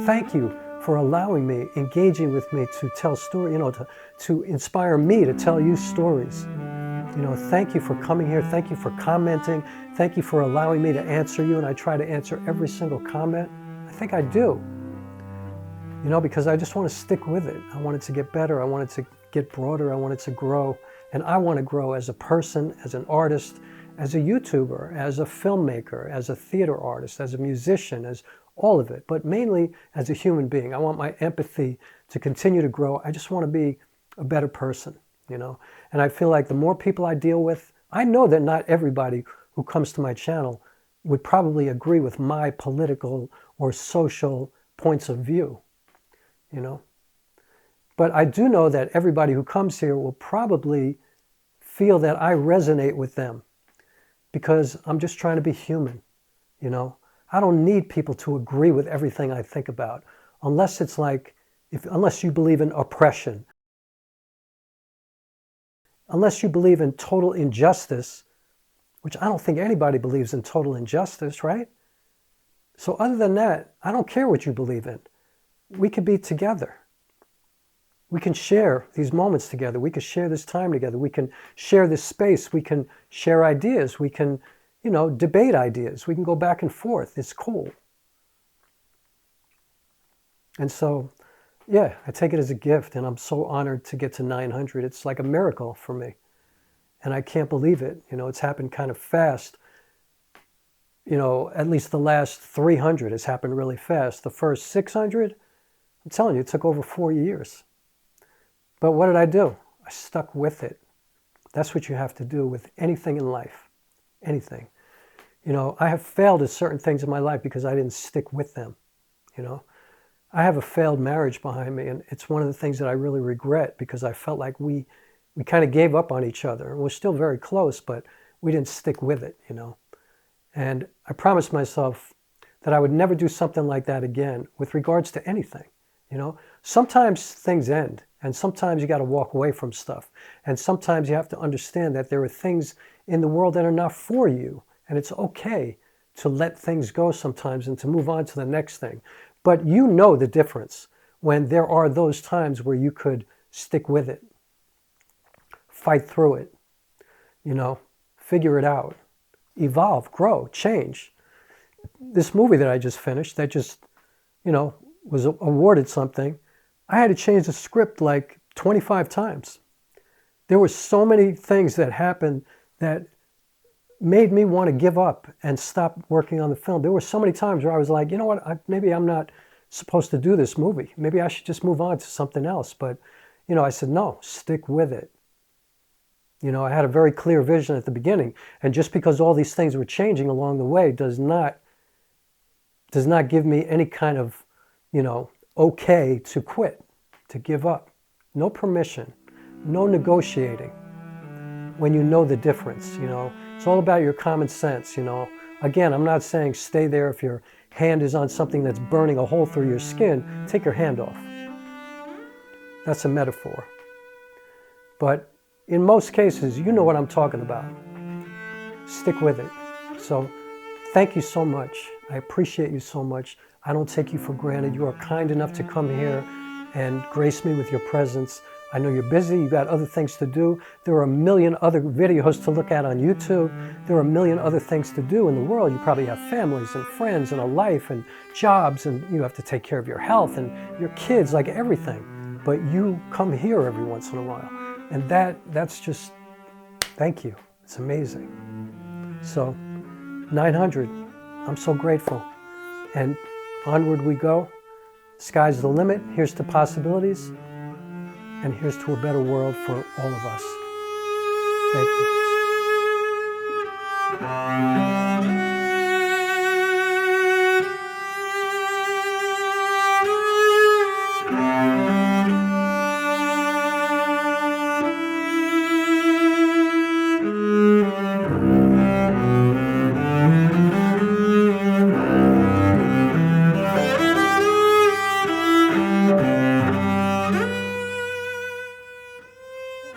thank you for allowing me, engaging with me to tell stories, to inspire me to tell you stories. Thank you for coming here. Thank you for commenting. Thank you for allowing me to answer you. And I try to answer every single comment. I think I do. Because I just want to stick with it. I want it to get better. I want it to get broader. I want it to grow. And I want to grow as a person, as an artist, as a YouTuber, as a filmmaker, as a theater artist, as a musician, as all of it, but mainly as a human being. I want my empathy to continue to grow. I just want to be a better person, And I feel like the more people I deal with, I know that not everybody who comes to my channel would probably agree with my political or social points of view, But I do know that everybody who comes here will probably feel that I resonate with them because I'm just trying to be human, I don't need people to agree with everything I think about, unless it's like, unless you believe in oppression, unless you believe in total injustice, which I don't think anybody believes in total injustice, right? So other than that, I don't care what you believe in. We could be together. We can share these moments together. We can share this time together. We can share this space. We can share ideas. We can, debate ideas. We can go back and forth. It's cool. And so, yeah, I take it as a gift, and I'm so honored to get to 900. It's like a miracle for me. And I can't believe it. It's happened kind of fast. At least the last 300 has happened really fast. The first 600, I'm telling you, it took over 4 years. But what did I do? I stuck with it. That's what you have to do with anything in life. Anything. I have failed at certain things in my life because I didn't stick with them. I have a failed marriage behind me, and it's one of the things that I really regret because I felt like we kind of gave up on each other. We're still very close, but we didn't stick with it, And I promised myself that I would never do something like that again with regards to anything, Sometimes things end, and sometimes you got to walk away from stuff. And sometimes you have to understand that there are things in the world that are not for you, and it's okay to let things go sometimes and to move on to the next thing. But you know the difference when there are those times where you could stick with it, fight through it, figure it out, evolve, grow, change. This movie that I just finished, that just, was awarded something, I had to change the script like 25 times. There were so many things that happened that made me want to give up and stop working on the film. There were so many times where I was like, maybe I'm not supposed to do this movie. Maybe I should just move on to something else. But, I said, no, stick with it. I had a very clear vision at the beginning. And just because all these things were changing along the way does not give me any kind of, okay to quit, to give up. No permission, no negotiating. When you know the difference, it's all about your common sense, Again, I'm not saying stay there if your hand is on something that's burning a hole through your skin, take your hand off. That's a metaphor. But in most cases, you know what I'm talking about. Stick with it. So thank you so much. I appreciate you so much. I don't take you for granted. You are kind enough to come here and grace me with your presence. I know you're busy, you got other things to do. There are a million other videos to look at on YouTube. There are a million other things to do in the world. You probably have families and friends and a life and jobs, and you have to take care of your health and your kids, like everything. But you come here every once in a while. And that's just, thank you. It's amazing. So 900, I'm so grateful. And onward we go. Sky's the limit. Here's to possibilities. And here's to a better world for all of us. Thank you.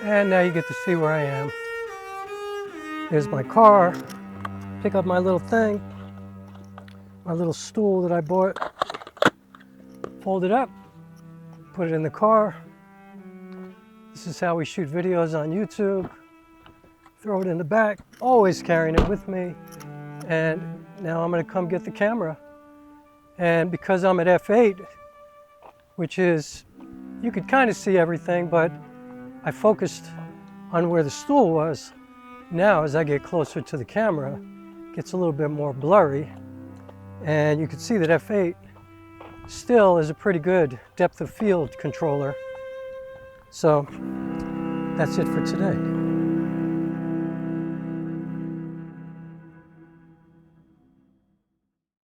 And now you get to see where I am. Here's my car. Pick up my little thing, my little stool that I bought. fold it up, put it in the car. This is how we shoot videos on YouTube. Throw it in the back, always carrying it with me. And now I'm going to come get the camera. And because I'm at f8, which is, you could kind of see everything, but I focused on where the stool was. Now, as I get closer to the camera, it gets a little bit more blurry. And you can see that f8 still is a pretty good depth of field controller. So that's it for today.